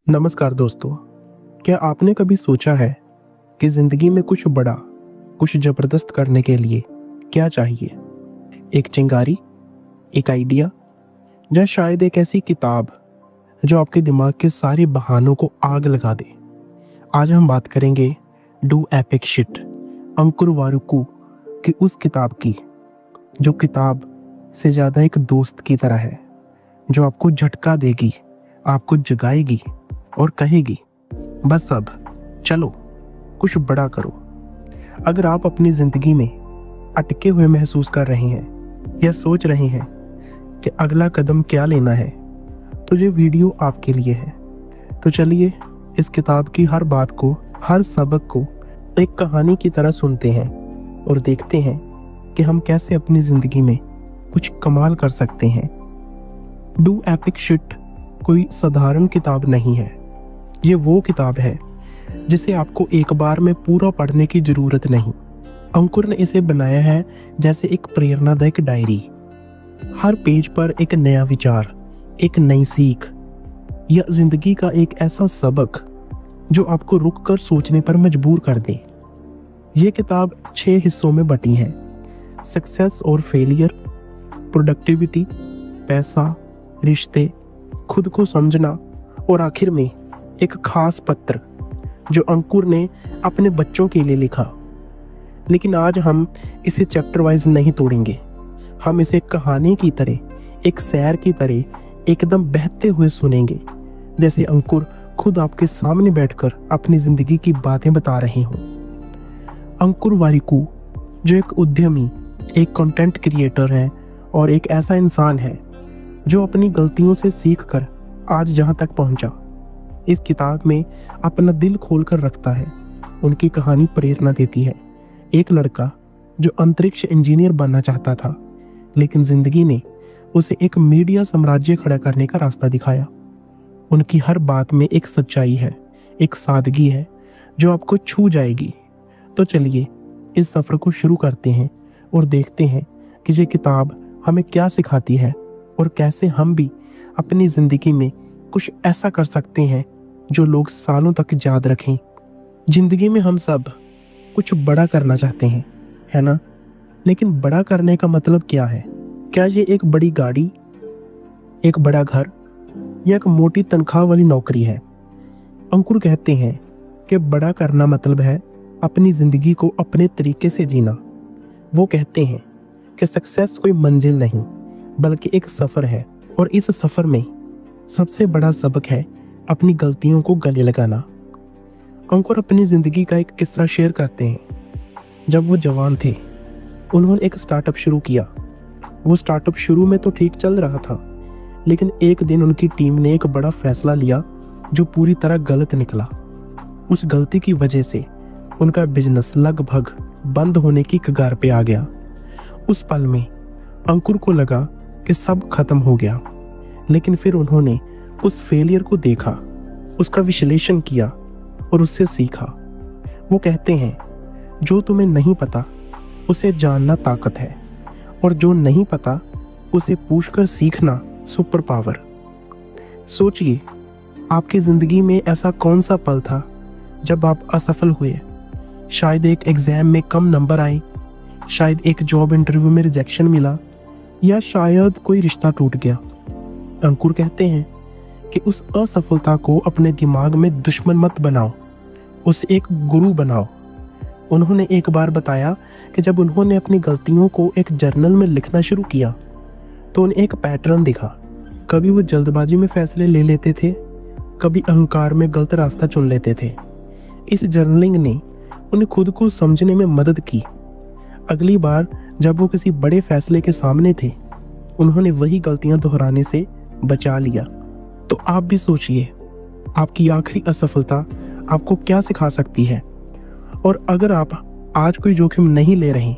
नमस्कार दोस्तों। क्या आपने कभी सोचा है कि जिंदगी में कुछ बड़ा, कुछ जबरदस्त करने के लिए क्या चाहिए? एक चिंगारी, एक आइडिया, या शायद एक ऐसी किताब जो आपके दिमाग के सारे बहानों को आग लगा दे। आज हम बात करेंगे डू एपिक शिट, अंकुर वारुकू की उस किताब की जो किताब से ज़्यादा एक दोस्त की तरह है, जो आपको झटका देगी, आपको जगाएगी और कहेगी बस अब चलो कुछ बड़ा करो। अगर आप अपनी ज़िंदगी में अटके हुए महसूस कर रहे हैं या सोच रहे हैं कि अगला कदम क्या लेना है, तो ये वीडियो आपके लिए है। तो चलिए इस किताब की हर बात को, हर सबक को एक कहानी की तरह सुनते हैं और देखते हैं कि हम कैसे अपनी ज़िंदगी में कुछ कमाल कर सकते हैं। डू एपिक शिट कोई साधारण किताब नहीं है। ये वो किताब है जिसे आपको एक बार में पूरा पढ़ने की ज़रूरत नहीं। अंकुर ने इसे बनाया है जैसे एक प्रेरणादायक डायरी। हर पेज पर एक नया विचार, एक नई सीख या जिंदगी का एक ऐसा सबक जो आपको रुककर सोचने पर मजबूर कर दे। ये किताब 6 हिस्सों में बटी है: सक्सेस और फेलियर, प्रोडक्टिविटी, पैसा, रिश्ते, खुद को समझना और आखिर में एक खास पत्र जो अंकुर ने अपने बच्चों के लिए लिखा। लेकिन आज हम इसे चैप्टर वाइज नहीं तोड़ेंगे। हम इसे कहानी की तरह, एक सैर की तरह एकदम बहते हुए सुनेंगे, जैसे अंकुर खुद आपके सामने बैठकर अपनी जिंदगी की बातें बता रहे हों। अंकुर वारिकू जो एक उद्यमी, एक कंटेंट क्रिएटर है और एक ऐसा इंसान है जो अपनी गलतियों से सीखकर आज जहां तक पहुंचा। इस किताब में अपना दिल खोलकर रखता है। उनकी कहानी प्रेरणा देती है। एक लड़का जो अंतरिक्ष इंजीनियर बनना चाहता था, लेकिन जिंदगी ने उसे एक मीडिया साम्राज्य खड़ा करने का रास्ता दिखाया। उनकी हर बात में एक सच्चाई है, एक सादगी है जो आपको छू जाएगी। तो चलिए इस सफ़र को शुरू करते हैं और देखते हैं कि ये किताब हमें क्या सिखाती है और कैसे हम भी अपनी ज़िंदगी में कुछ ऐसा कर सकते हैं जो लोग सालों तक याद रखें। जिंदगी में हम सब कुछ बड़ा करना चाहते हैं, है ना? लेकिन बड़ा करने का मतलब क्या है? क्या ये एक बड़ी गाड़ी, एक बड़ा घर या एक मोटी तनख्वाह वाली नौकरी है? अंकुर कहते हैं कि बड़ा करना मतलब है अपनी ज़िंदगी को अपने तरीके से जीना। वो कहते हैं कि सक्सेस कोई मंजिल नहीं बल्कि एक सफ़र है, और इस सफ़र में सबसे बड़ा सबक है अपनी गलतियों को गले लगाना। अंकुर अपनी ज़िंदगी का एक किस्सा शेयर करते हैं। जब वो जवान थे, उन्होंने एक स्टार्टअप शुरू किया। वो स्टार्टअप शुरू में तो ठीक चल रहा था, लेकिन एक दिन उनकी टीम ने एक बड़ा फैसला लिया जो पूरी तरह गलत निकला। उस गलती की वजह से उनका बिजनेस लगभग बंद होने की कगार पे आ गया। उस पल में अंकुर को लगा कि सब खत्म हो गया, लेकिन फिर उन्होंने उस फेलियर को देखा, उसका विश्लेषण किया और उससे सीखा। वो कहते हैं जो तुम्हें नहीं पता उसे जानना ताकत है, और जो नहीं पता उसे पूछकर सीखना सुपर पावर। सोचिए, आपकी ज़िंदगी में ऐसा कौन सा पल था जब आप असफल हुए? शायद एक एग्ज़ाम में कम नंबर आए, शायद एक जॉब इंटरव्यू में रिजेक्शन मिला, या शायद कोई रिश्ता टूट गया। अंकुर कहते हैं कि उस असफलता को अपने दिमाग में दुश्मन मत बनाओ, उसे एक गुरु बनाओ। उन्होंने एक बार बताया कि जब उन्होंने अपनी गलतियों को एक जर्नल में लिखना शुरू किया तो उन्हें एक पैटर्न दिखा। कभी वो जल्दबाजी में फैसले ले लेते थे, कभी अहंकार में गलत रास्ता चुन लेते थे। इस जर्नलिंग ने उन्हें खुद को समझने में मदद की। अगली बार जब वो किसी बड़े फैसले के सामने थे, उन्होंने वही गलतियां दोहराने से बचा लिया। तो आप भी सोचिए, आपकी आखिरी असफलता आपको क्या सिखा सकती है? और अगर आप आज कोई जोखिम नहीं ले रहे,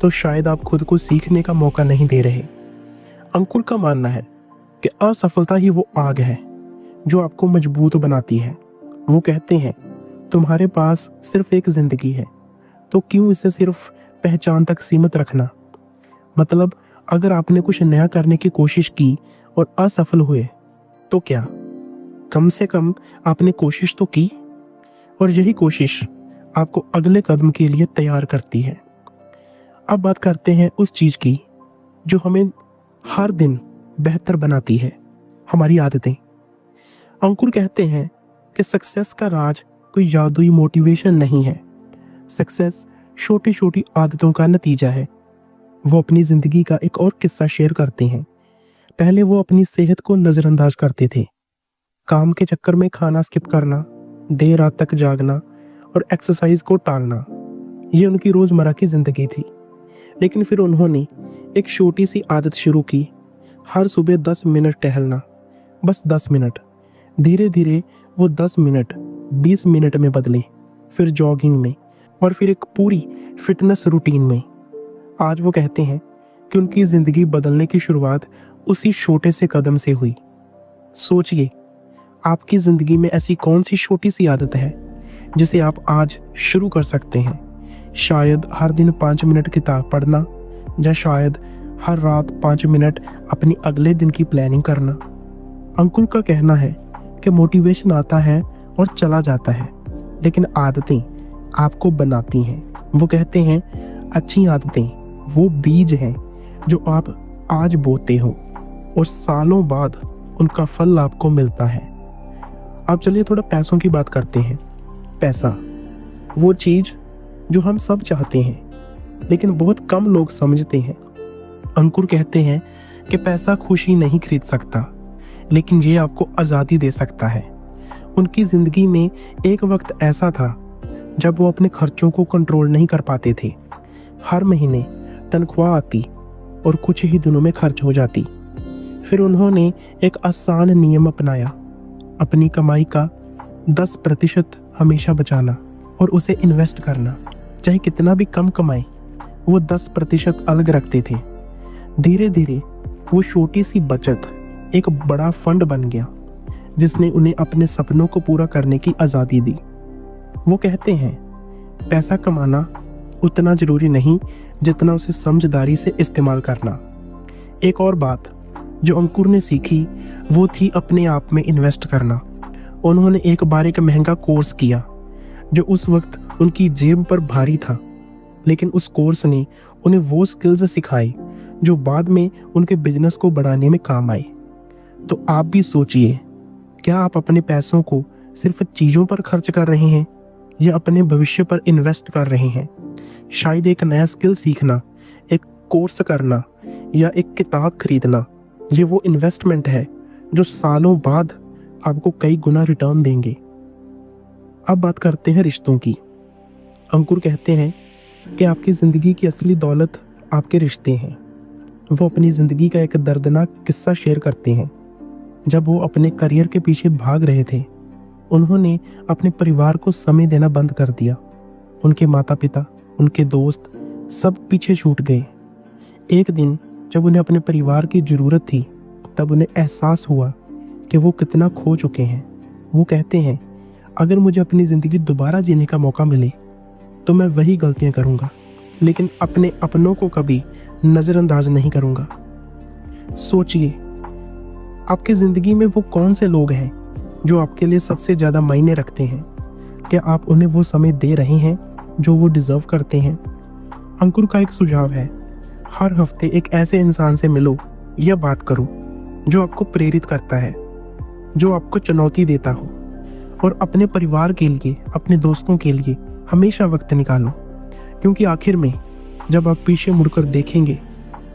तो शायद आप खुद को सीखने का मौका नहीं दे रहे। अंकुर का मानना है कि असफलता ही वो आग है जो आपको मजबूत बनाती है। वो कहते हैं तुम्हारे पास सिर्फ एक जिंदगी है, तो क्यों इसे सिर्फ पहचान तक सीमित रखना? मतलब अगर आपने कुछ नया करने की कोशिश की और असफल हुए तो क्या? कम से कम आपने कोशिश तो की, और यही कोशिश आपको अगले कदम के लिए तैयार करती है। अब बात करते हैं उस चीज़ की जो हमें हर दिन बेहतर बनाती है, हमारी आदतें। अंकुर कहते हैं कि सक्सेस का राज कोई जादुई मोटिवेशन नहीं है। सक्सेस छोटी छोटी आदतों का नतीजा है। वो अपनी ज़िंदगी का एक और किस्सा शेयर करते हैं। पहले वो अपनी सेहत को नज़रअंदाज करते थे। काम के चक्कर में खाना स्किप करना, देर रात तक जागना और एक्सरसाइज को टालना, ये उनकी रोज़मर्रा की ज़िंदगी थी। लेकिन फिर उन्होंने एक छोटी सी आदत शुरू की, हर सुबह 10 मिनट टहलना, बस 10 मिनट। धीरे धीरे वो 10 मिनट 20 मिनट में बदले, फिर जॉगिंग में, और फिर एक पूरी फिटनेस रूटीन में। आज वो कहते हैं कि उनकी ज़िंदगी बदलने की शुरुआत उसी छोटे से कदम से हुई। सोचिए, आपकी ज़िंदगी में ऐसी कौन सी छोटी सी आदत है जिसे आप आज शुरू कर सकते हैं। शायद हर दिन 5 मिनट किताब पढ़ना, या शायद हर रात 5 मिनट अपनी अगले दिन की प्लानिंग करना। अंकुर का कहना है कि मोटिवेशन आता है और चला जाता है, लेकिन आदतें आपको बनाती हैं। वो कहते हैं अच्छी आदतें वो बीज हैं जो आप आज बोते हो और सालों बाद उनका फल आपको मिलता है। अब चलिए थोड़ा पैसों की बात करते हैं। पैसा, वो चीज़ जो हम सब चाहते हैं लेकिन बहुत कम लोग समझते हैं। अंकुर कहते हैं कि पैसा खुशी नहीं खरीद सकता, लेकिन ये आपको आज़ादी दे सकता है। उनकी ज़िंदगी में एक वक्त ऐसा था जब वो अपने खर्चों को कंट्रोल नहीं कर पाते थे। हर महीने तनख्वाह आती और कुछ ही दिनों में खर्च हो जाती। फिर उन्होंने एक आसान नियम अपनाया, अपनी कमाई का 10% हमेशा बचाना और उसे इन्वेस्ट करना। चाहे कितना भी कम कमाए, वो 10% अलग रखते थे। धीरे धीरे वो छोटी सी बचत एक बड़ा फंड बन गया, जिसने उन्हें अपने सपनों को पूरा करने की आज़ादी दी। वो कहते हैं पैसा कमाना उतना ज़रूरी नहीं जितना उसे समझदारी से इस्तेमाल करना। एक और बात जो अंकुर ने सीखी वो थी अपने आप में इन्वेस्ट करना। उन्होंने एक बार एक महंगा कोर्स किया जो उस वक्त उनकी जेब पर भारी था, लेकिन उस कोर्स ने उन्हें वो स्किल्स सिखाई जो बाद में उनके बिजनेस को बढ़ाने में काम आई। तो आप भी सोचिए, क्या आप अपने पैसों को सिर्फ चीज़ों पर खर्च कर रहे हैं या अपने भविष्य पर इन्वेस्ट कर रहे हैं। शायद एक नया स्किल सीखना, एक कोर्स करना या एक किताब खरीदना, ये वो इन्वेस्टमेंट है जो सालों बाद आपको कई गुना रिटर्न देंगे। अब बात करते हैं रिश्तों की। अंकुर कहते हैं कि आपकी ज़िंदगी की असली दौलत आपके रिश्ते हैं। वो अपनी ज़िंदगी का एक दर्दनाक किस्सा शेयर करते हैं। जब वो अपने करियर के पीछे भाग रहे थे, उन्होंने अपने परिवार को समय देना बंद कर दिया। उनके माता पिता, उनके दोस्त सब पीछे छूट गए। एक दिन जब उन्हें अपने परिवार की ज़रूरत थी, तब उन्हें एहसास हुआ कि वो कितना खो चुके हैं। वो कहते हैं, अगर मुझे अपनी ज़िंदगी दोबारा जीने का मौका मिले तो मैं वही गलतियां करूंगा, लेकिन अपने अपनों को कभी नज़रअंदाज नहीं करूंगा। सोचिए, आपकी ज़िंदगी में वो कौन से लोग हैं जो आपके लिए सबसे ज़्यादा मायने रखते हैं? क्या आप उन्हें वो समय दे रहे हैं जो वो डिज़र्व करते हैं? अंकुर का एक सुझाव है, हर हफ्ते एक ऐसे इंसान से मिलो या बात करो जो आपको प्रेरित करता है, जो आपको चुनौती देता हो, और अपने परिवार के लिए, अपने दोस्तों के लिए हमेशा वक्त निकालो। क्योंकि आखिर में जब आप पीछे मुड़कर देखेंगे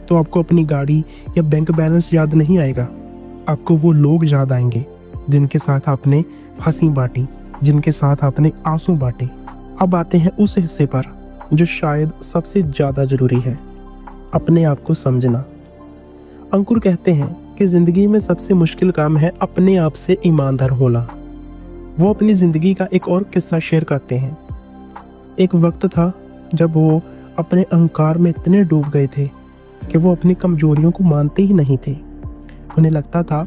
तो आपको अपनी गाड़ी या बैंक बैलेंस याद नहीं आएगा, आपको वो लोग याद आएंगे जिनके साथ आपने हंसी बांटी, जिनके साथ आपने आंसू बांटे। अब आते हैं उस हिस्से पर जो शायद सबसे ज़्यादा ज़रूरी है, अपने आप को समझना। अंकुर कहते हैं कि ज़िंदगी में सबसे मुश्किल काम है अपने आप से ईमानदार होना। वो अपनी ज़िंदगी का एक और किस्सा शेयर करते हैं। एक वक्त था जब वो अपने अहंकार में इतने डूब गए थे कि वो अपनी कमजोरियों को मानते ही नहीं थे। उन्हें लगता था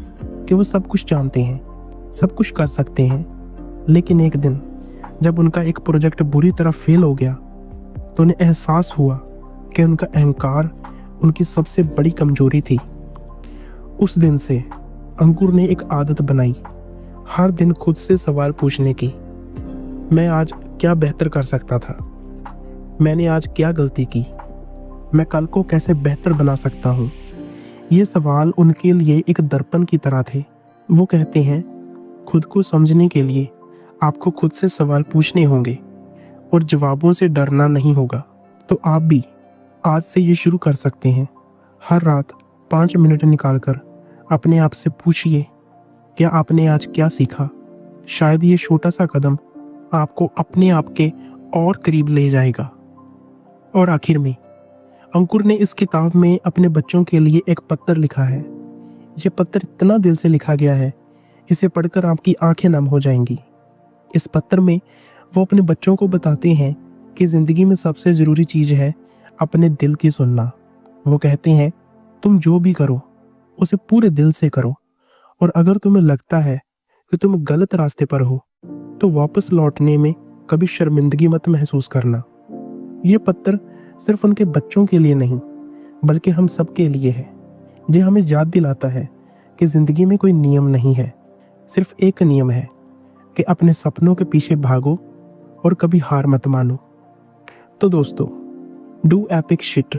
कि वो सब कुछ जानते हैं, सब कुछ कर सकते हैं। लेकिन एक दिन जब उनका एक प्रोजेक्ट बुरी तरह फेल हो गया तो उन्हें एहसास हुआ कि उनका अहंकार उनकी सबसे बड़ी कमजोरी थी। उस दिन से अंकुर ने एक आदत बनाई। हर दिन खुद से सवाल पूछने की, मैं आज क्या बेहतर कर सकता था, मैंने आज क्या गलती की, मैं कल को कैसे बेहतर बना सकता हूँ। ये सवाल उनके लिए एक दर्पण की तरह थे। वो कहते हैं, खुद को समझने के लिए आपको खुद से सवाल पूछने होंगे और जवाबों से डरना नहीं होगा। तो आप भी आज से ये शुरू कर सकते हैं। हर रात 5 मिनट निकालकर अपने आप से पूछिए, क्या आपने आज क्या सीखा। शायद ये छोटा सा कदम आपको अपने आप के और करीब ले जाएगा। और आखिर में अंकुर ने इस किताब में अपने बच्चों के लिए एक पत्र लिखा है। ये पत्र इतना दिल से लिखा गया है, इसे पढ़कर आपकी आंखें नम हो जाएंगी। इस पत्र में वो अपने बच्चों को बताते हैं कि ज़िंदगी में सबसे ज़रूरी चीज़ है अपने दिल की सुनना। वो कहते हैं, तुम जो भी करो उसे पूरे दिल से करो, और अगर तुम्हें लगता है कि तुम गलत रास्ते पर हो तो वापस लौटने में कभी शर्मिंदगी मत महसूस करना। ये पत्र सिर्फ उनके बच्चों के लिए नहीं बल्कि हम सब के लिए है। ये हमें याद दिलाता है कि ज़िंदगी में कोई नियम नहीं है, सिर्फ एक नियम है कि अपने सपनों के पीछे भागो और कभी हार मत मानो। तो दोस्तों, डू एपिक शिट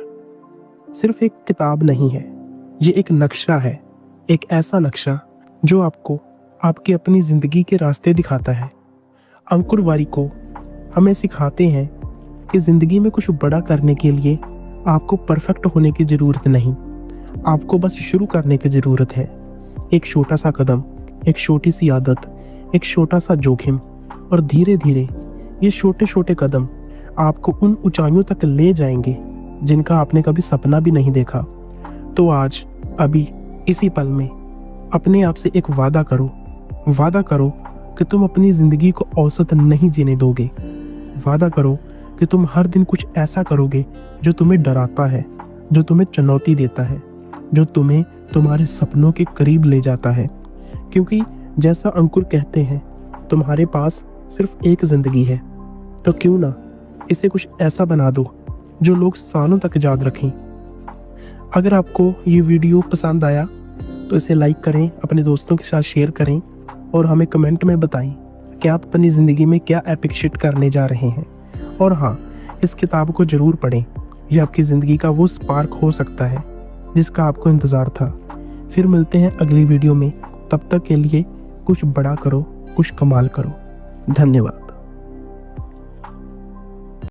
सिर्फ एक किताब नहीं है, ये एक नक्शा है, एक ऐसा नक्शा जो आपको आपकी अपनी ज़िंदगी के रास्ते दिखाता है। अंकुर वारिको हमें सिखाते हैं कि ज़िंदगी में कुछ बड़ा करने के लिए आपको परफेक्ट होने की ज़रूरत नहीं, आपको बस शुरू करने की ज़रूरत है। एक छोटा सा कदम, एक छोटी सी आदत, एक छोटा सा जोखिम, और धीरे धीरे ये छोटे छोटे कदम आपको उन ऊंचाइयों तक ले जाएंगे जिनका आपने कभी सपना भी नहीं देखा। तो आज अभी इसी पल में अपने आप से एक वादा करो कि तुम अपनी ज़िंदगी को औसत नहीं जीने दोगे। वादा करो कि तुम हर दिन कुछ ऐसा करोगे जो तुम्हें डराता है, जो तुम्हें चुनौती देता है, जो तुम्हें तुम्हारे सपनों के करीब ले जाता है। क्योंकि जैसा अंकुर कहते हैं, तुम्हारे पास सिर्फ एक ज़िंदगी है, तो क्यों ना इसे कुछ ऐसा बना दो जो लोग सालों तक याद रखें। अगर आपको ये वीडियो पसंद आया तो इसे लाइक करें, अपने दोस्तों के साथ शेयर करें और हमें कमेंट में बताएं कि आप अपनी ज़िंदगी में क्या एपिक शिट करने जा रहे हैं। और हाँ, इस किताब को ज़रूर पढ़ें, यह आपकी ज़िंदगी का वो स्पार्क हो सकता है जिसका आपको इंतज़ार था। फिर मिलते हैं अगली वीडियो में, तब तक के लिए कुछ बड़ा करो, कुछ कमाल करो। धन्यवाद।